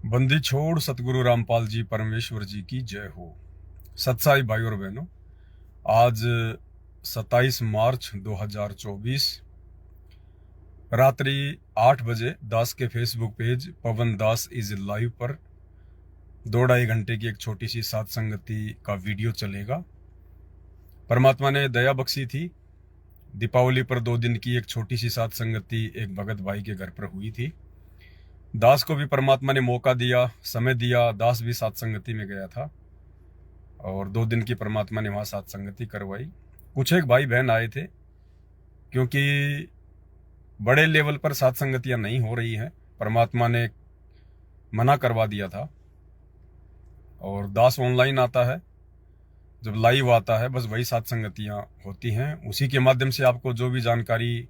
बंदी छोड़ सतगुरु रामपाल जी परमेश्वर जी की जय हो। सत्साई भाई और बहनों, आज 27 मार्च 2024 रात्रि 8 बजे दास के Facebook page Pawan Das is live पर 2-2.5 घंटे की एक छोटी सी सत्संगति का वीडियो चलेगा। परमात्मा ने दया बख्शी थी। दीपावली पर 2 दिन की एक छोटी सी सत्संगति एक भगत भाई के घर पर हुई थी। दास को भी परमात्मा ने मौका दिया, समय दिया। दास भी सत्संगति में गया था और 2 दिन की परमात्मा ने वहां सत्संगति करवाई। कुछ एक भाई बहन आए थे, क्योंकि बड़े लेवल पर सत्संगतियां नहीं हो रही हैं, परमात्मा ने मना करवा दिया था। और दास ऑनलाइन आता है, जब लाइव आता है बस वही सत्संगतियां होती हैं। उसी के माध्यम से आपको जो भी जानकारी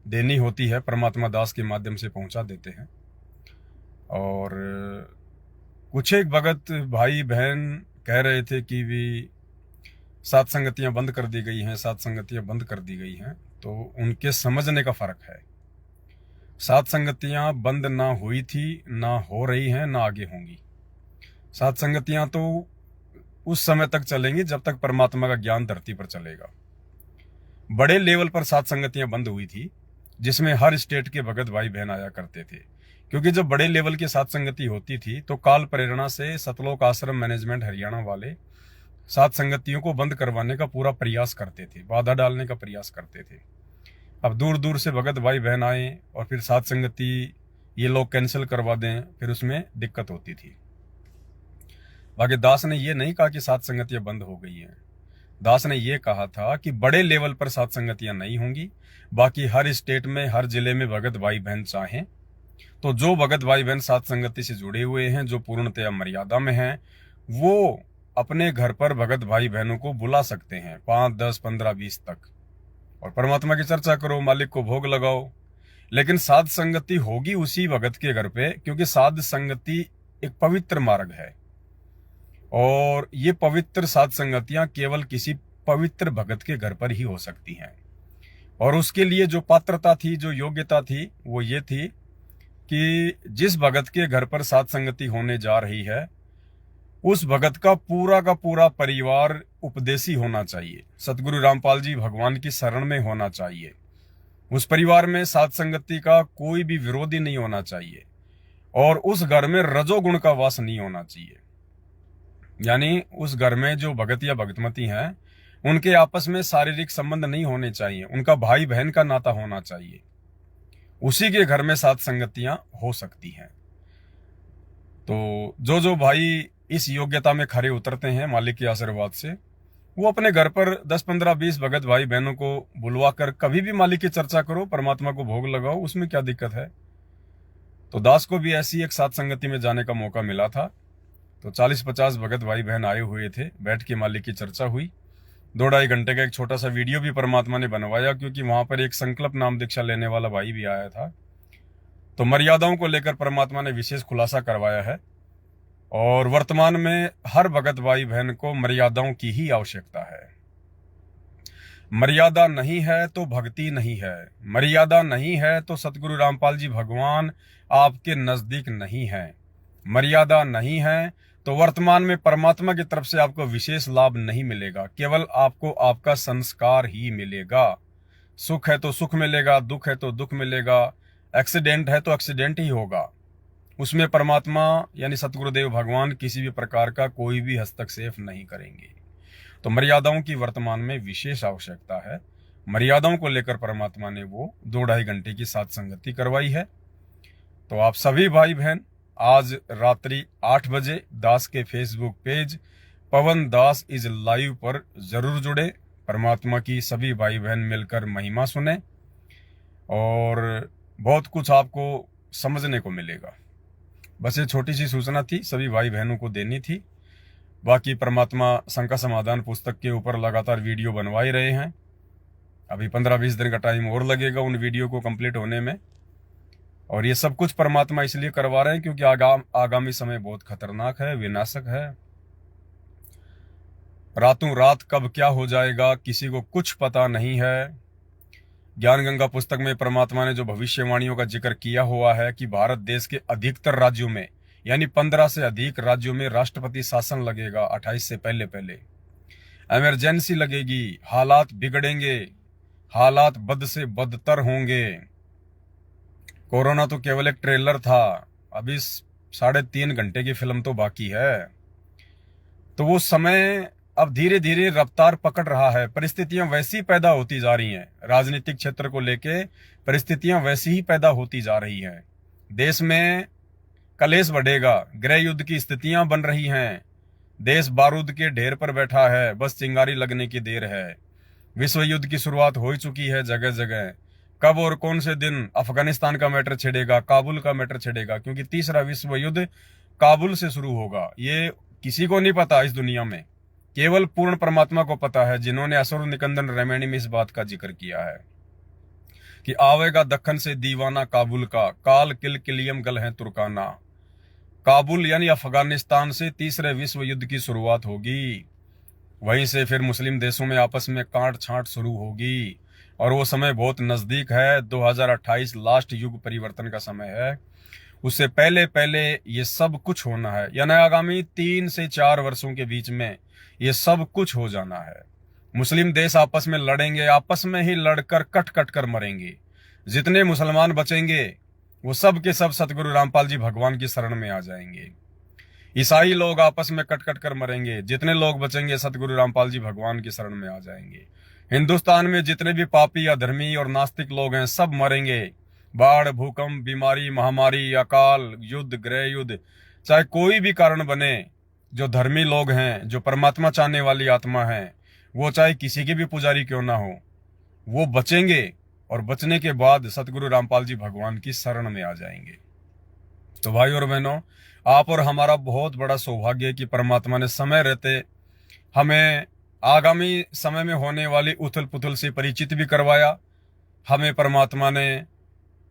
देनी होती है परमात्मा दास के माध्यम से पहुंचा देते हैं। और कुछ एक भगत भाई बहन कह रहे थे कि भी सत्संगतियां बंद कर दी गई हैं, सत्संगतियां बंद कर दी गई हैं। तो उनके समझने का फर्क है। सत्संगतियां बंद ना हुई थी, ना हो रही हैं, ना आगे होंगी। सत्संगतियां तो उस समय तक चलेंगी जब तक परमात्मा का ज्ञान धरती पर चलेगा। बड़े लेवल पर सत्संगतियां बंद हुई थी, जिसमें हर स्टेट के भगत भाई बहन आया करते थे। क्योंकि जब बड़े लेवल की सत्संगति होती थी तो काल प्रेरणा से सतलोक आश्रम मैनेजमेंट हरियाणा वाले सत्संगतियों को बंद करवाने का पूरा प्रयास करते थे, बाधा डालने का प्रयास करते थे। अब दूर दूर से भगत भाई बहन आए और फिर सत्संगति ये लोग कैंसिल करवा दें, फिर उसमें दिक्कत होती थी। बाकी दास ने ये नहीं कहा कि सत्संगतियां बंद हो गई हैं। दास ने ये कहा था कि बड़े लेवल पर सत्संगतियां नहीं होंगी। बाकी हर स्टेट में, हर जिले में भगत भाई बहन चाहें तो जो भगत भाई बहन सत्संगति से जुड़े हुए हैं, जो पूर्णतया मर्यादा में हैं, वो अपने घर पर भगत भाई बहनों को बुला सकते हैं 5, 10, 15, 20 तक, और परमात्मा की चर्चा करो, मालिक को भोग लगाओ। लेकिन साध संगति होगी उसी भगत के घर पे, क्योंकि साध संगति एक पवित्र मार्ग है और ये पवित्र साध संगतियां केवल किसी पवित्र भगत के घर पर ही हो सकती हैं। और उसके लिए जो पात्रता थी, जो योग्यता थी, वो ये थी कि जिस भगत के घर पर साध संगति होने जा रही है उस भगत का पूरा परिवार उपदेशी होना चाहिए, सतगुरु रामपाल जी भगवान की शरण में होना चाहिए। उस परिवार में साध संगति का कोई भी विरोधी नहीं होना चाहिए और उस घर में रजोगुण का वास नहीं होना चाहिए। यानी उस घर में जो भगत या भगतमती हैं उनके आपस में शारीरिक संबंध नहीं होने चाहिए, उनका भाई बहन का नाता होना चाहिए। उसी के घर में साध संगतियां हो सकती हैं। तो जो भाई इस योग्यता में खरे उतरते हैं मालिक के आशीर्वाद से, वो अपने घर पर 10, 15, 20 भगत भाई बहनों को बुलवा कर कभी भी मालिक की चर्चा करो, परमात्मा को भोग लगाओ, उसमें क्या दिक्कत है। तो दास को भी ऐसी एक सत्संगति में जाने का मौका मिला था। तो 40-50 भगत भाई बहन आए हुए थे, बैठ के मालिक की चर्चा हुई। 2-2.5 घंटे का एक छोटा सा वीडियो भी परमात्मा ने बनवाया, क्योंकि वहां पर एक संकल्प नाम दीक्षा लेने वाला भाई भी आया था। तो मर्यादाओं को लेकर परमात्मा ने विशेष खुलासा करवाया है और वर्तमान में हर भगत भाई बहन को मर्यादाओं की ही आवश्यकता है। मर्यादा नहीं है तो भक्ति नहीं है, मर्यादा नहीं है तो सतगुरु रामपाल जी भगवान आपके नजदीक नहीं है, मर्यादा नहीं है तो वर्तमान में परमात्मा की तरफ से आपको विशेष लाभ नहीं मिलेगा, केवल आपको आपका संस्कार ही मिलेगा। सुख है तो सुख मिलेगा, दुख है तो दुख मिलेगा, एक्सीडेंट है तो एक्सीडेंट ही होगा। उसमें परमात्मा यानी सतगुरुदेव भगवान किसी भी प्रकार का कोई भी हस्तक्षेप नहीं करेंगे। तो मर्यादाओं की वर्तमान में विशेष आवश्यकता है। मर्यादाओं को लेकर परमात्मा ने वो 2-2.5 घंटे की सत्संगति करवाई है। तो आप सभी भाई बहन आज रात्रि 8 बजे दास के Facebook page Pawan Das is live पर जरूर जुड़े। परमात्मा की सभी भाई बहन मिलकर महिमा सुने और बहुत कुछ आपको समझने को मिलेगा। बस ये छोटी सी सूचना थी, सभी भाई बहनों को देनी थी। बाकी परमात्मा शंका समाधान पुस्तक के ऊपर लगातार वीडियो बनवा ही रहे हैं। अभी 15-20 दिन का टाइम और लगेगा उन वीडियो को कंप्लीट होने में। और ये सब कुछ परमात्मा इसलिए करवा रहे हैं क्योंकि आगामी समय बहुत खतरनाक है, विनाशक है। रातों रात कब क्या हो जाएगा किसी को कुछ पता नहीं है। ज्ञान गंगा पुस्तक में परमात्मा ने जो भविष्यवाणियों का जिक्र किया हुआ है कि भारत देश के अधिकतर राज्यों में यानी 15 से अधिक राज्यों में राष्ट्रपति शासन लगेगा 28 से पहले पहले। इमरजेंसी लगेगी, हालात बिगड़ेंगे, हालात बद से बदतर होंगे। कोरोना तो केवल एक ट्रेलर था, अभी 3.5 घंटे की फिल्म तो बाकी है। तो वो समय अब धीरे धीरे रफ्तार पकड़ रहा है। परिस्थितियां वैसी पैदा होती जा रही हैं, राजनीतिक क्षेत्र को लेके परिस्थितियां वैसी ही पैदा होती जा रही हैं। देश में कलेश बढ़ेगा, गृह युद्ध की स्थितियां बन रही हैं, देश बारूद के ढेर पर बैठा है, बस चिंगारी लगने की देर है। विश्व युद्ध की शुरुआत हो चुकी है जगह जगह। कब और कौन से दिन अफगानिस्तान का मैटर छिड़ेगा, काबुल का मैटर छिड़ेगा, क्योंकि तीसरा विश्व युद्ध काबुल से शुरू होगा। ये किसी को नहीं पता इस दुनिया में, केवल पूर्ण परमात्मा को पता है, जिन्होंने असुर निकंदन रामायण में इस बात का जिक्र किया है कि आवेगा दक्खन से दीवाना काबुल का, काल किल किलियम गल है तुर्काना। काबुल यानी अफगानिस्तान से तीसरे विश्व युद्ध की शुरुआत होगी। वहीं से फिर मुस्लिम देशों में आपस में कांट छांट शुरू होगी, और वो समय बहुत नजदीक है। 2028 लास्ट युग परिवर्तन का समय है। उससे पहले पहले ये सब कुछ होना है, यानी आगामी 3 से 4 वर्षों के बीच में ये सब कुछ हो जाना है। मुस्लिम देश आपस में लड़ेंगे, आपस में ही लड़कर कट कट कर मरेंगे। जितने मुसलमान बचेंगे वो सब के सब सतगुरु रामपाल जी भगवान की शरण में आ जाएंगे। ईसाई लोग आपस में कट कट कर मरेंगे, जितने लोग बचेंगे सतगुरु रामपाल जी भगवान की शरण में आ जाएंगे। हिंदुस्तान में जितने भी पापी अधर्मी और नास्तिक लोग हैं सब मरेंगे। बाढ़, भूकंप, बीमारी, महामारी, अकाल, युद्ध, गृह युद्ध, चाहे कोई भी कारण बने, जो धर्मी लोग हैं, जो परमात्मा चाहने वाली आत्मा है, वो चाहे किसी के भी पुजारी क्यों ना हो, वो बचेंगे, और बचने के बाद सतगुरु रामपाल जी भगवान की शरण में आ जाएंगे। तो भाई और बहनों, आप और हमारा बहुत बड़ा सौभाग्य है कि परमात्मा ने समय रहते हमें आगामी समय में होने वाली उथल पुथल से परिचित भी करवाया। हमें परमात्मा ने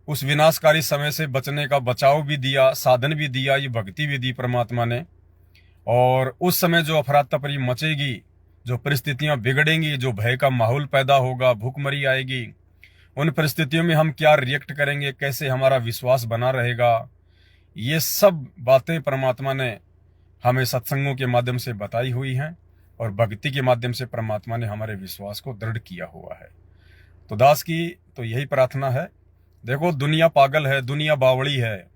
उस विनाशकारी समय से बचने का बचाव भी दिया, साधन भी दिया, ये भक्ति भी दी परमात्मा ने। और उस समय जो अफरा तफरी मचेगी, जो परिस्थितियां बिगड़ेंगी, जो भय का माहौल पैदा होगा, भूखमरी आएगी, उन परिस्थितियों में हम क्या रिएक्ट करेंगे, कैसे हमारा विश्वास बना रहेगा, ये सब बातें परमात्मा ने हमें सत्संगों के माध्यम से बताई हुई हैं, और भक्ति के माध्यम से परमात्मा ने हमारे विश्वास को दृढ़ किया हुआ है। तो दास की तो यही प्रार्थना है। देखो, दुनिया पागल है, दुनिया बावड़ी है,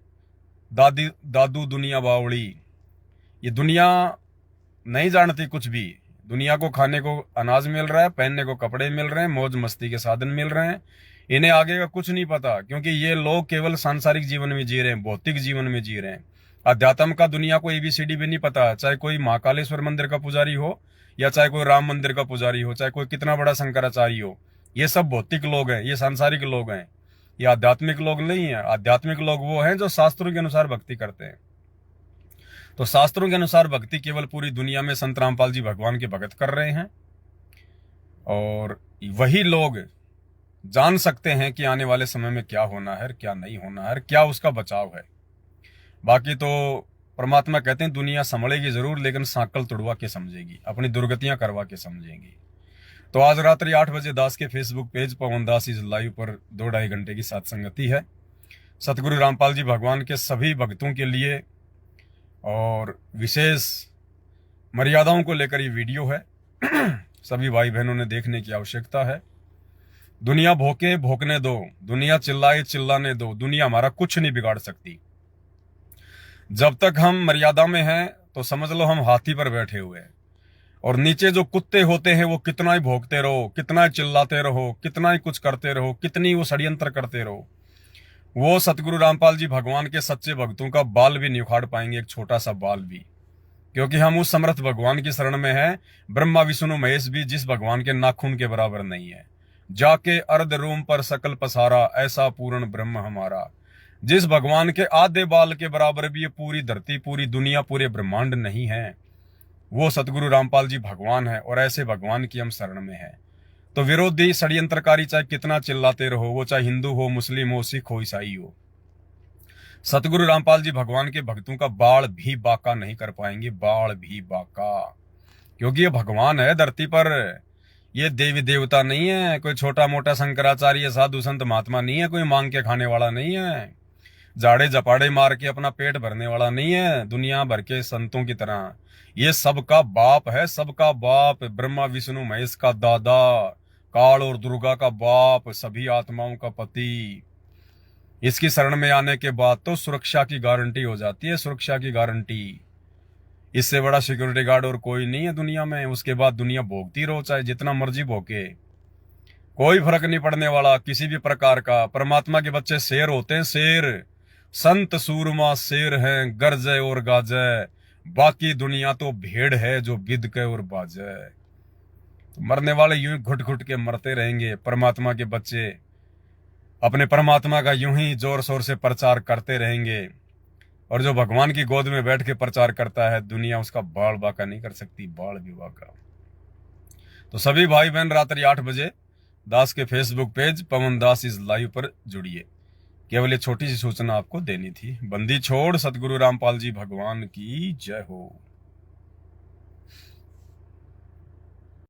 दादू दुनिया बावड़ी। ये दुनिया नहीं जानती कुछ भी। दुनिया को खाने को अनाज मिल रहा है, पहनने को कपड़े मिल रहे हैं, मौज मस्ती के साधन मिल रहे हैं, इन्हें आगे का कुछ नहीं पता, क्योंकि ये लोग केवल सांसारिक जीवन में जी रहे हैं, भौतिक जीवन में जी रहे हैं। अध्यात्म का दुनिया को ABCD भी नहीं पता, चाहे कोई महाकालेश्वर मंदिर का पुजारी हो, या चाहे कोई राम मंदिर का पुजारी हो, चाहे कोई कितना बड़ा शंकराचार्य हो। ये सब भौतिक लोग हैं, ये सांसारिक लोग हैं, ये आध्यात्मिक लोग नहीं है। आध्यात्मिक लोग वो हैं जो शास्त्रों के अनुसार भक्ति करते हैं। तो शास्त्रों के अनुसार भक्ति केवल पूरी दुनिया में संत रामपाल जी भगवान के भगत कर रहे हैं, और वही लोग जान सकते हैं कि आने वाले समय में क्या होना है, क्या नहीं होना है, क्या उसका बचाव है। बाकी तो परमात्मा कहते हैं दुनिया संभलेगी जरूर, लेकिन सांकल तुड़वा के समझेगी, अपनी दुर्गतियां करवा के समझेगी। तो आज रात्रि 8 बजे दास के Facebook page Pawan Das is live पर 2-2.5 घंटे की सत्संगति है सतगुरु रामपाल जी भगवान के सभी भक्तों के लिए, और विशेष मर्यादाओं को लेकर ये वीडियो है। सभी भाई बहनों ने देखने की आवश्यकता है। दुनिया भोके भोकने दो, दुनिया चिल्लाए चिल्लाने दो, दुनिया हमारा कुछ नहीं बिगाड़ सकती। जब तक हम मर्यादा में हैं तो समझ लो हम हाथी पर बैठे हुए हैं, और नीचे जो कुत्ते होते हैं वो कितना ही भोंकते रहो, कितना ही चिल्लाते रहो, कितना ही कुछ करते रहो, कितनी वो षड्यंत्र करते रहो, वो सतगुरु रामपाल जी भगवान के सच्चे भक्तों का बाल भी नहीं उखाड़ पाएंगे, एक छोटा सा बाल भी। क्योंकि हम उस समर्थ भगवान की शरण में हैं। ब्रह्मा विष्णु महेश भी जिस भगवान के नाखून के बराबर नहीं है। जाके अर्ध रोम पर सकल पसारा, ऐसा पूर्ण ब्रह्म हमारा। जिस भगवान के आधे बाल के बराबर भी ये पूरी धरती, पूरी दुनिया, पूरे ब्रह्मांड नहीं है, वो सतगुरु रामपाल जी भगवान है, और ऐसे भगवान की हम शरण में हैं। तो विरोधी षड्यंत्रकारी चाहे कितना चिल्लाते रहो, वो चाहे हिंदू हो, मुस्लिम हो, सिख हो, ईसाई हो, सतगुरु रामपाल जी भगवान के भक्तों का बाल भी बाका नहीं कर पाएंगे, बाल भी बाका। क्योंकि ये भगवान है धरती पर, ये देवी देवता नहीं है, कोई छोटा मोटा शंकराचार्य साधु संत महात्मा नहीं है, कोई मांग के खाने वाला नहीं है। जाड़े जपाड़े मार के अपना पेट भरने वाला नहीं है दुनिया भर के संतों की तरह। ये सबका बाप है, सबका बाप, ब्रह्मा विष्णु महेश का दादा, काल और दुर्गा का बाप, सभी आत्माओं का पति। इसकी शरण में आने के बाद तो सुरक्षा की गारंटी हो जाती है, सुरक्षा की गारंटी। इससे बड़ा सिक्योरिटी गार्ड और कोई नहीं है दुनिया में। उसके बाद दुनिया भोगती रहो, चाहे जितना मर्जी भोगे, कोई फर्क नहीं पड़ने वाला किसी भी प्रकार का। परमात्मा के बच्चे शेर होते हैं, शेर। संत सूरमा शेर हैं, गरजे और गाजे, बाकी दुनिया तो भेड़ है जो बिदके और बाजे। तो मरने वाले यूं घुट घुट के मरते रहेंगे, परमात्मा के बच्चे अपने परमात्मा का यूं ही जोर शोर से प्रचार करते रहेंगे। और जो भगवान की गोद में बैठ के प्रचार करता है, दुनिया उसका बाल बाका नहीं कर सकती, बाल भी बाका। तो सभी भाई बहन रात्रि 8 बजे दास के Facebook page Pawan Das is live पर जुड़िए। केवल ये छोटी सी सूचना आपको देनी थी। बंदी छोड़ सतगुरु रामपाल जी भगवान की जय हो।